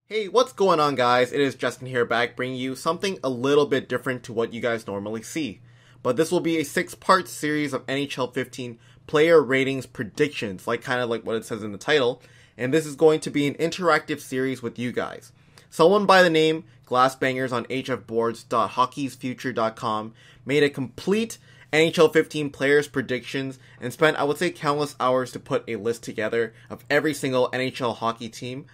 Hey, what's going on, guys? It is Justin here, back bringing you something a little bit different to what you guys normally see. But this will be a 6-part series of NHL 15 player ratings predictions, kind of like what it says in the title. And this is going to be an interactive series with you guys. Someone by the name Glassbangers on hfboards.hockeysfuture.com made a complete NHL 15 players predictions and spent, I would say, countless hours to put a list together of every single NHL hockey team.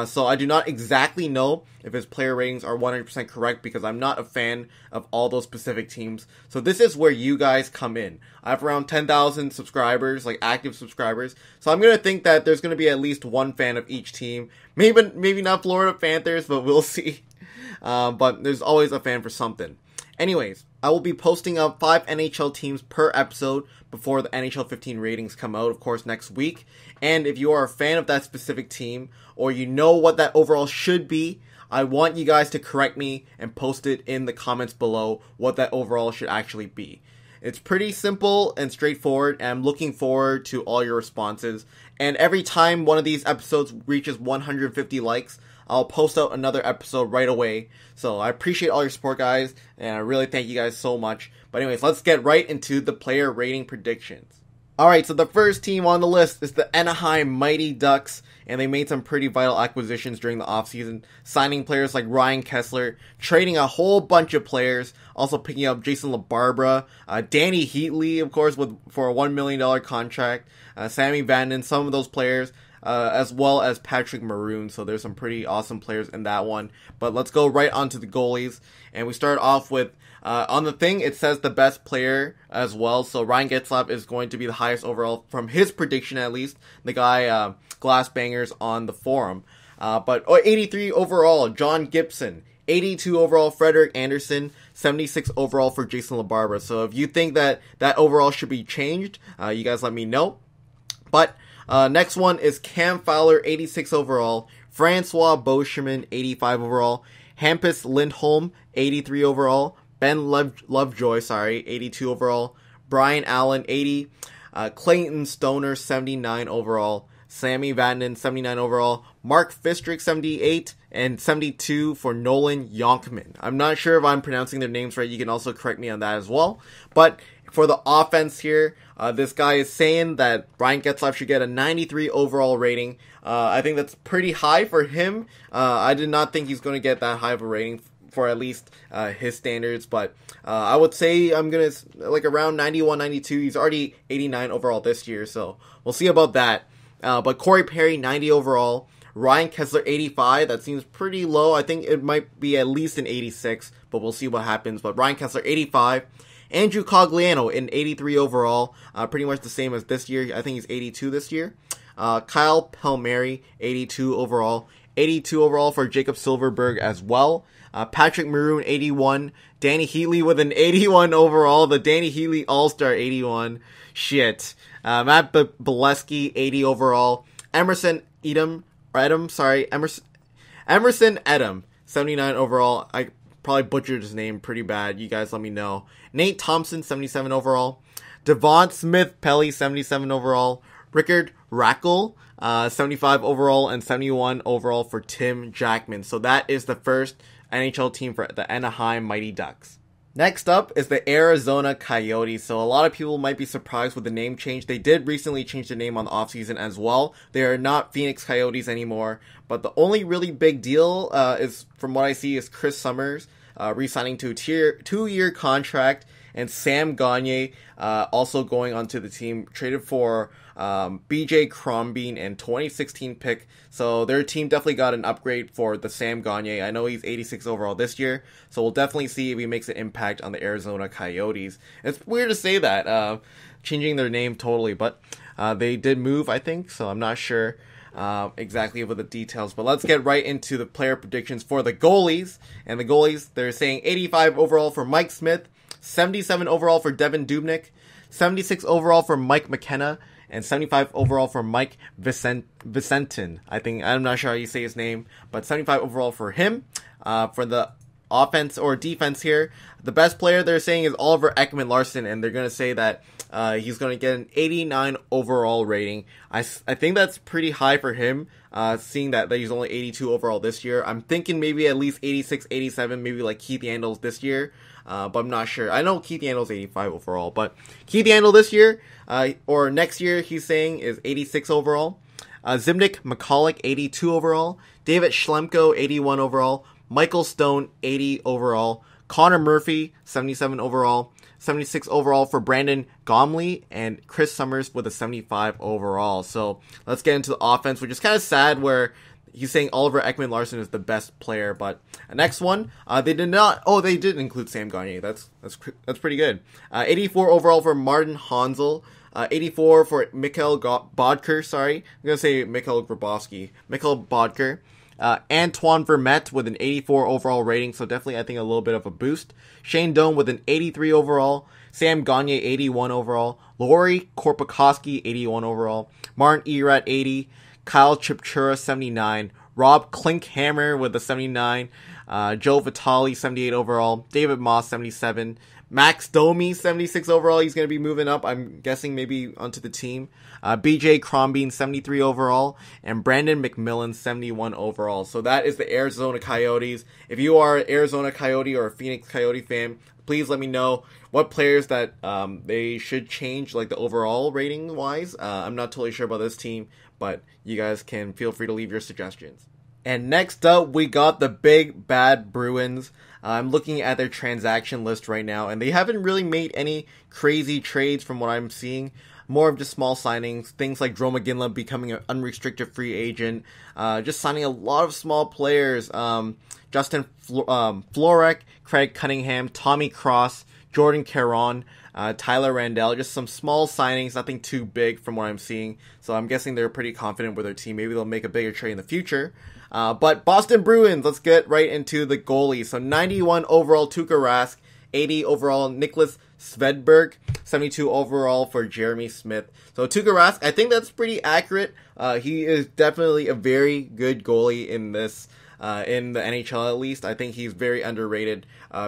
So I do not exactly know if his player ratings are 100% correct because I'm not a fan of all those specific teams. So this is where you guys come in. I have around 10,000 subscribers, active subscribers. So I'm going to think that there's going to be at least one fan of each team. Maybe not Florida Panthers, but we'll see. But there's always a fan for something. Anyways, I will be posting up 5 NHL teams per episode before the NHL 15 ratings come out, of course, next week. And if you are a fan of that specific team, or you know what that overall should be, I want you guys to correct me and post it in the comments below what that overall should actually be. It's pretty simple and straightforward, and I'm looking forward to all your responses. And every time one of these episodes reaches 150 likes, I'll post out another episode right away. So I appreciate all your support, guys, and I really thank you guys so much. But anyways, let's get right into the player rating predictions. Alright, so the first team on the list is the Anaheim Mighty Ducks, and they made some pretty vital acquisitions during the offseason, signing players like Ryan Kesler, trading a whole bunch of players, also picking up Jason LaBarbera, Danny Heatley, of course, for a $1 million contract, Sammy Vanden, some of those players, as well as Patrick Maroon. So there's some pretty awesome players in that one. But let's go right on to the goalies, and we start off with on the thing, it says the best player as well. So Ryan Getzlaf is going to be the highest overall from his prediction, at least. The guy, Glassbangers on the forum. But 83 overall, John Gibson. 82 overall, Frederik Andersen. 76 overall for Jason LaBarbera. So if you think that overall should be changed, you guys let me know. But next one is Cam Fowler, 86 overall. Francois Beauchemin, 85 overall. Hampus Lindholm, 83 overall. Ben Lovejoy, 82 overall. Brian Allen, 80. Clayton Stoner, 79 overall. Sammy Vanden, 79 overall. Mark Fistrick, 78. And 72 for Nolan Yonkman. I'm not sure if I'm pronouncing their names right. You can also correct me on that as well. But for the offense here, this guy is saying that Ryan Getzlaf should get a 93 overall rating. I think that's pretty high for him. I did not think he's going to get that high of a rating for at least his standards, but I would say I'm going to, around 91, 92. He's already 89 overall this year, so we'll see about that. But Corey Perry, 90 overall. Ryan Kesler, 85. That seems pretty low. I think it might be at least an 86, but we'll see what happens. But Ryan Kesler, 85. Andrew Cogliano, in 83 overall. Pretty much the same as this year. I think he's 82 this year. Kyle Palmieri, 82 overall. 82 overall for Jacob Silverberg as well. Patrick Maroon, 81. Danny Heatley with an 81 overall. The Danny Heatley All-Star 81. Shit. Matt Bolesky, 80 overall. Emerson Edom, 79 overall. I probably butchered his name pretty bad. You guys let me know. Nate Thompson, 77 overall. Devon Smith-Pelly, 77 overall. Rickard Rakell, 75 overall, and 71 overall for Tim Jackman. So that is the first NHL team for the Anaheim Mighty Ducks. Next up is the Arizona Coyotes. So a lot of people might be surprised with the name change. They did recently change the name on the offseason as well. They are not Phoenix Coyotes anymore. But the only really big deal is, from what I see, is Chris Summers re-signing to a 2-year contract. And Sam Gagner also going onto the team, traded for BJ Crombeen and 2016 pick. So their team definitely got an upgrade for the Sam Gagner. I know he's 86 overall this year, so we'll definitely see if he makes an impact on the Arizona Coyotes. It's weird to say that, changing their name totally, but they did move, I think, so I'm not sure exactly what the details. But let's get right into the player predictions for the goalies. And the goalies, they're saying 85 overall for Mike Smith, 77 overall for Devin Dubnyk, 76 overall for Mike McKenna, and 75 overall for Mike Vicentin. I'm not sure how you say his name, but 75 overall for him. For the offense or defense here. The best player they're saying is Oliver Ekman-Larsson, and they're going to say that he's going to get an 89 overall rating. I think that's pretty high for him, seeing that he's only 82 overall this year. I'm thinking maybe at least 86, 87, maybe like Keith Yandle's this year, but I'm not sure. I know Keith Yandle's 85 overall, but Keith Yandle this year, or next year, he's saying is 86 overall. Zimnik McCulloch, 82 overall. David Schlemko, 81 overall. Michael Stone, 80 overall. Connor Murphy, 77 overall. 76 overall for Brandon Gomley, and Chris Summers with a 75 overall. So let's get into the offense, which is kind of sad where he's saying Oliver Ekman-Larsson is the best player. But next one, they did not. Oh, they did include Sam Gagner. That's pretty good. 84 overall for Martin Hansel. 84 for Mikkel Boedker. Sorry, I'm gonna say Mikkel Grabowski. Mikkel Boedker. Antoine Vermette with an 84 overall rating, so definitely I think a little bit of a boost. Shane Doan with an 83 overall. Sam Gagner, 81 overall. Lauri Korpikoski, 81 overall. Martin Erat, 80. Kyle Chipchura, 79. Rob Klinkhammer with a 79. Joe Vitale, 78 overall. David Moss, 77. Max Domi, 76 overall. He's going to be moving up, I'm guessing maybe onto the team. BJ Crombeen, 73 overall. And Brandon McMillan, 71 overall. So that is the Arizona Coyotes. If you are an Arizona Coyote or a Phoenix Coyote fan, please let me know what players that they should change, like the overall rating wise. I'm not totally sure about this team, but you guys can feel free to leave your suggestions. And next up, we got the big bad Bruins. I'm looking at their transaction list right now, and they haven't really made any crazy trades from what I'm seeing. More of just small signings, things like Drew McGinley becoming an unrestricted free agent, just signing a lot of small players. Justin Florek, Craig Cunningham, Tommy Cross, Jordan Caron, Tyler Randell, just some small signings, nothing too big from what I'm seeing. So I'm guessing they're pretty confident with their team. Maybe they'll make a bigger trade in the future. But Boston Bruins, let's get right into the goalies. So 91 overall, Tuukka Rask. 80 overall, Nicholas Svedberg. 72 overall for Jeremy Smith. So Tuukka Rask, I think that's pretty accurate. He is definitely a very good goalie in this, in the NHL at least. I think he's very underrated,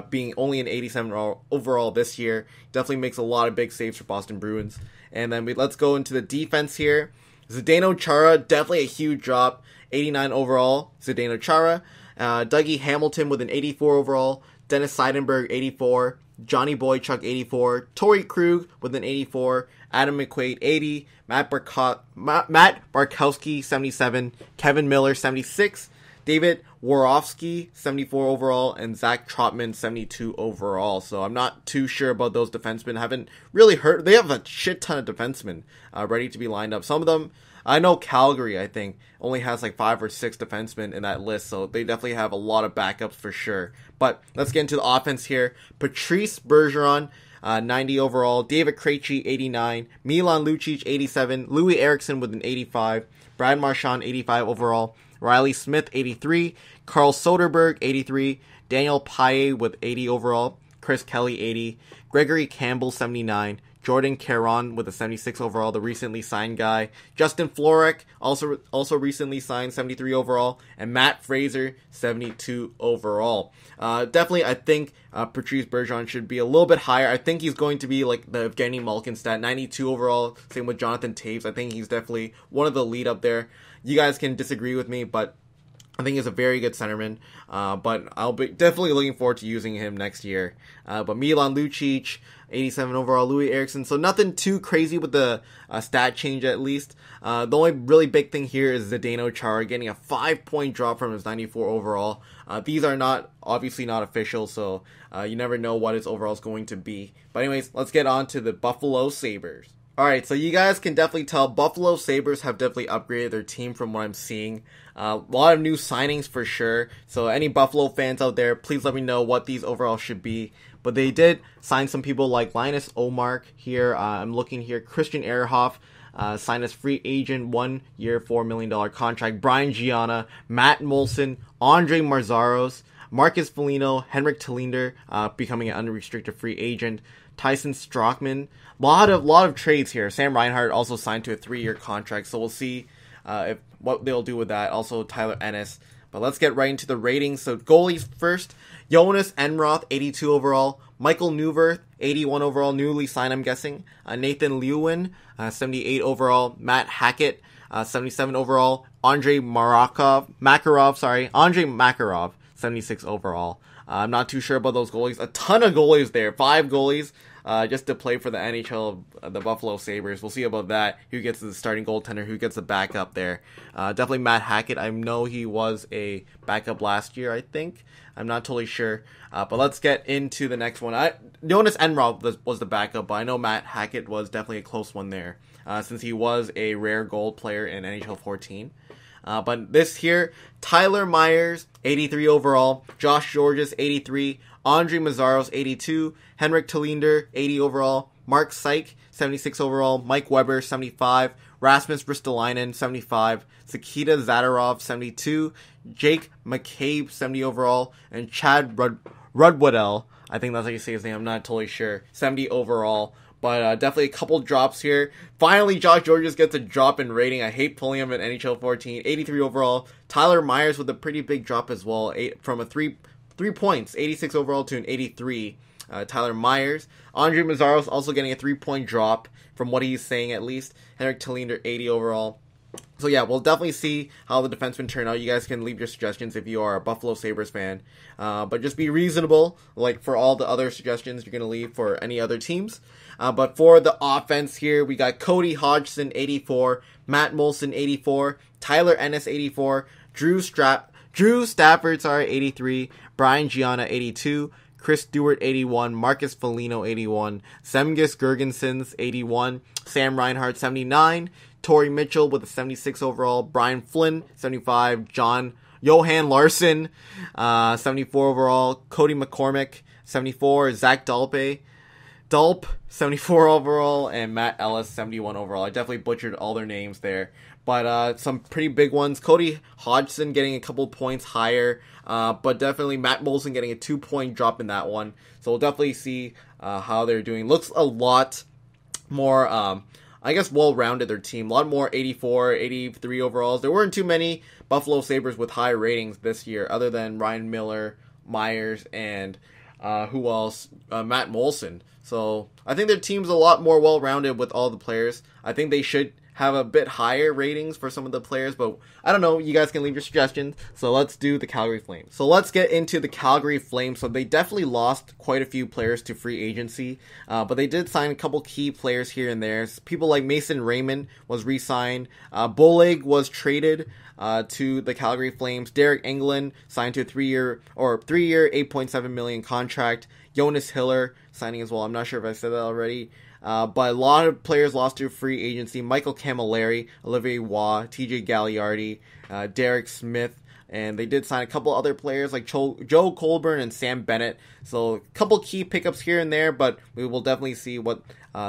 being only an 87 overall this year. Definitely makes a lot of big saves for Boston Bruins. And then let's go into the defense here. Zdeno Chara, definitely a huge drop. 89 overall, Zdeno Chara. Dougie Hamilton with an 84 overall. Dennis Seidenberg, 84. Johnny Boychuk, 84. Torrey Krug with an 84. Adam McQuaid, 80. Matt Barkowski, 77. Kevin Miller, 76. David Worofsky, 74 overall. And Zach Trotman, 72 overall. So I'm not too sure about those defensemen. Haven't really heard. They have a shit ton of defensemen ready to be lined up. Some of them, I know Calgary, I think, only has like 5 or 6 defensemen in that list, so they definitely have a lot of backups for sure. But let's get into the offense here. Patrice Bergeron, 90 overall. David Krejci, 89. Milan Lucic, 87. Loui Eriksson with an 85. Brad Marchand, 85 overall. Riley Smith, 83. Carl Soderberg, 83. Daniel Paille with 80 overall. Chris Kelly, 80. Gregory Campbell, 79. Jordan Caron with a 76 overall, the recently signed guy. Justin Florek, also recently signed, 73 overall. And Matt Fraser, 72 overall. Definitely, I think Patrice Bergeron should be a little bit higher. I think he's going to be like the Evgeny Malkin stat, 92 overall. Same with Jonathan Toews. I think he's definitely one of the lead up there. You guys can disagree with me, but I think he's a very good centerman, but I'll be definitely looking forward to using him next year. But Milan Lucic, 87 overall, Loui Eriksson. So nothing too crazy with the stat change at least. The only really big thing here is Zdeno Chara getting a 5-point drop from his 94 overall. These are obviously not official, so you never know what his overall is going to be. But anyways, let's get on to the Buffalo Sabres. Alright, so you guys can definitely tell Buffalo Sabres have definitely upgraded their team from what I'm seeing. A lot of new signings for sure. So any Buffalo fans out there, please let me know what these overall should be. But they did sign some people like Linus Omark here. I'm looking here. Christian Ehrhoff signed as free agent, 1 year, $4 million contract. Brian Gianna, Matt Molson, Andre Marzaros, Marcus Foligno, Henrik Tallinder becoming an unrestricted free agent. Tyson Strockman. Lot of trades here. Sam Reinhart also signed to a 3-year contract, so we'll see what they'll do with that. Also Tyler Ennis. But let's get right into the ratings. So goalies first, Jonas Enroth, 82 overall. Michael Neuvirth, 81 overall, newly signed, I'm guessing. Nathan Lewin, 78 overall. Matt Hackett, 77 overall. Andrei Makarov, 76 overall. I'm not too sure about those goalies. A ton of goalies there. 5 goalies just to play for the NHL, the Buffalo Sabres. We'll see about that. Who gets the starting goaltender, who gets the backup there. Definitely Matt Hackett. I know he was a backup last year, I think. I'm not totally sure. But let's get into the next one. Jonas Enroth was the backup, but I know Matt Hackett was definitely a close one there, since he was a rare gold player in NHL 14. But this here, Tyler Myers, 83 overall. Josh Georges, 83. Andre Mazzaros, 82. Henrik Telinder, 80 overall. Mark Syke, 76 overall. Mike Weber, 75. Rasmus Ristolainen, 75. Sakita Zadarov, 72. Jake McCabe, 70 overall. And Chad Rudwaddell, I think that's how you say his name, I'm not totally sure, 70 overall. But definitely a couple drops here. Finally, Josh Georges gets a drop in rating. I hate pulling him in NHL 14. 83 overall. Tyler Myers with a pretty big drop as well. From a 3 points, 86 overall to an 83. Tyler Myers. Andre Mazzaros also getting a 3-point drop from what he's saying at least. Henrik Telinder, 80 overall. So yeah, we'll definitely see how the defensemen turn out. You guys can leave your suggestions if you are a Buffalo Sabres fan. But just be reasonable, like for all the other suggestions you're going to leave for any other teams. But for the offense here, we got Cody Hodgson, 84. Matt Molson, 84. Tyler Ennis, 84. Drew Stafford, 83. Brian Gianna, 82. Chris Stewart, 81. Marcus Foligno, 81. Zemgus Girgensons, 81. Sam Reinhart, 79. Torrey Mitchell with a 76 overall. Brian Flynn, 75. Johan Larson, 74 overall. Cody McCormick, 74. Zach Dulp, 74 overall. And Matt Ellis, 71 overall. I definitely butchered all their names there. But some pretty big ones. Cody Hodgson getting a couple points higher. But definitely Matt Molson getting a 2-point drop in that one. So we'll definitely see how they're doing. Looks a lot more, I guess, well-rounded, their team. A lot more 84, 83 overalls. There weren't too many Buffalo Sabres with high ratings this year, other than Ryan Miller, Myers, and who else? Matt Molson. So I think their team's a lot more well-rounded with all the players. I think they should have a bit higher ratings for some of the players, but I don't know. You guys can leave your suggestions. So let's do the Calgary Flames. So let's get into the Calgary Flames. So they definitely lost quite a few players to free agency, but they did sign a couple key players here and there. People like Mason Raymond was re-signed. Bolig was traded to the Calgary Flames. Derek Engelland signed to a 3-year, $8.7 million contract. Jonas Hiller signing as well. I'm not sure if I said that already. But a lot of players lost to free agency. Michael Camilleri, Olivier Waugh, TJ Gagliardi, Derek Smith, and they did sign a couple other players like Joe Colburn and Sam Bennett. So a couple key pickups here and there, but we will definitely see what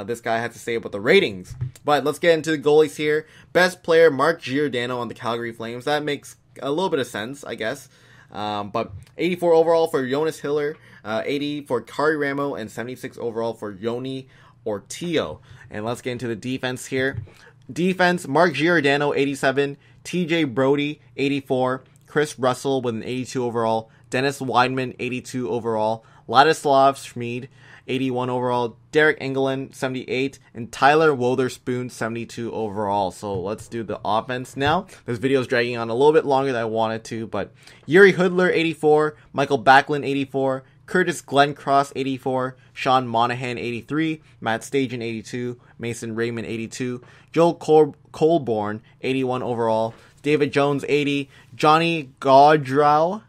this guy has to say about the ratings. But let's get into the goalies here. Best player, Mark Giordano on the Calgary Flames. That makes a little bit of sense, I guess. But 84 overall for Jonas Hiller, 80 for Kari Ramo, and 76 overall for Yoni Ortio. And let's get into the defense here. Defense, Mark Giordano, 87. TJ Brody, 84. Chris Russell with an 82 overall. Dennis Weidman, 82 overall. Ladislav Schmid, 81 overall. Derek Engelland, 78. And Tyler Wotherspoon, 72 overall. So let's do the offense now. This video is dragging on a little bit longer than I wanted to, but Yuri Hoodler, 84. Michael Backlund, 84. Curtis Glencross, 84. Sean Monahan, 83. Matt Stajan, 82. Mason Raymond, 82. Joel Colborn, 81 overall. David Jones, 80. Johnny Gaudreau,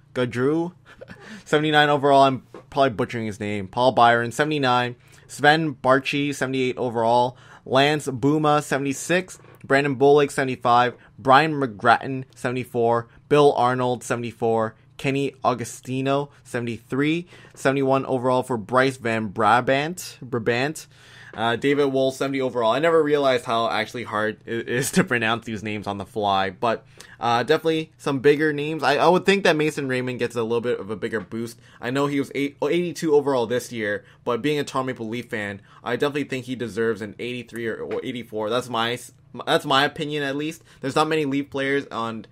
79 overall. I'm probably butchering his name. Paul Byron, 79. Sven Barchi, 78 overall. Lance Bouma, 76. Brandon Bolig, 75. Brian McGrattan, 74. Bill Arnold, 74. Kenny Augustino, 73. 71 overall for Bryce Van Brabant. David Wohl, 70 overall. I never realized how actually hard it is to pronounce these names on the fly, but definitely some bigger names. I would think that Mason Raymond gets a little bit of a bigger boost. I know he was 82 overall this year, but being a Toronto Maple Leaf fan, I definitely think he deserves an 83 or 84. That's my That's my opinion, at least. There's not many Leaf players on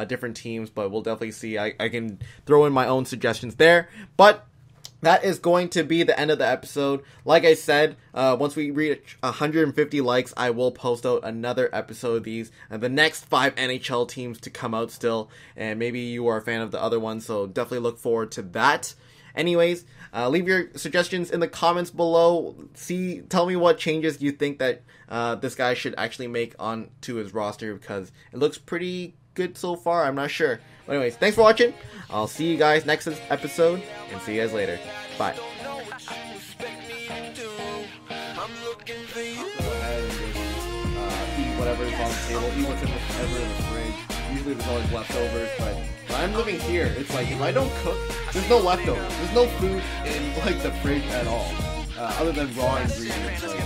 different teams, but we'll definitely see. I can throw in my own suggestions there. But that is going to be the end of the episode. Like I said, once we reach 150 likes, I will post out another episode of these. And the next 5 NHL teams to come out still. And maybe you are a fan of the other ones, so definitely look forward to that. Anyways, leave your suggestions in the comments below. Tell me what changes you think that this guy should actually make onto his roster, because it looks pretty good so far. I'm not sure. But anyways, thanks for watching. I'll see you guys next episode, and see you guys later. Bye. Eat whatever is on the table, eat what's ever in the fridge. Usually there's always leftovers, but when I'm living here, it's like if I don't cook, there's no leftovers. There's no food in like the fridge at all, other than raw ingredients. Like,